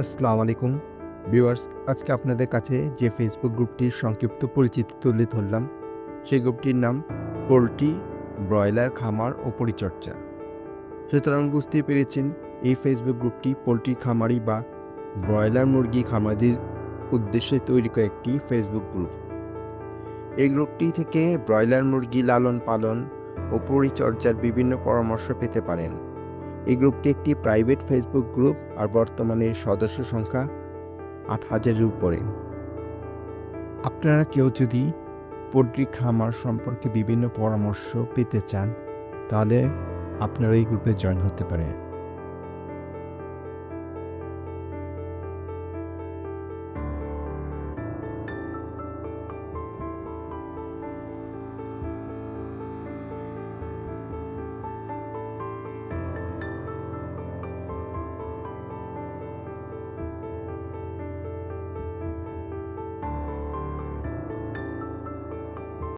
আসসালামু আলাইকুম ভিউয়ার্স। আজকে আপনাদের কাছে যে ফেসবুক গ্রুপটির সংক্ষিপ্ত পরিচিতি তুলে ধরলাম, সেই গ্রুপটির নাম পোল্ট্রি, ব্রয়লার খামার ও পরিচর্যা। সুতরাং বুঝতেই পেরেছেন, এই ফেসবুক গ্রুপটি পোল্ট্রি খামারি বা ব্রয়লার মুরগি খামারিদের উদ্দেশ্যে তৈরি করা একটি ফেসবুক গ্রুপ। এই গ্রুপটি থেকে ব্রয়লার মুরগি লালন পালন ও পরিচর্যার বিভিন্ন পরামর্শ পেতে পারেন। এই গ্রুপটি একটি প্রাইভেট ফেসবুক গ্রুপ আর বর্তমানে এর সদস্য সংখ্যা ৮,০০০-এর উপরে। আপনারা কেউ যদি পোল্ট্রি খামার সম্পর্কে বিভিন্ন পরামর্শ পেতে চান, তাহলে আপনারা এই গ্রুপে জয়েন হতে পারেন।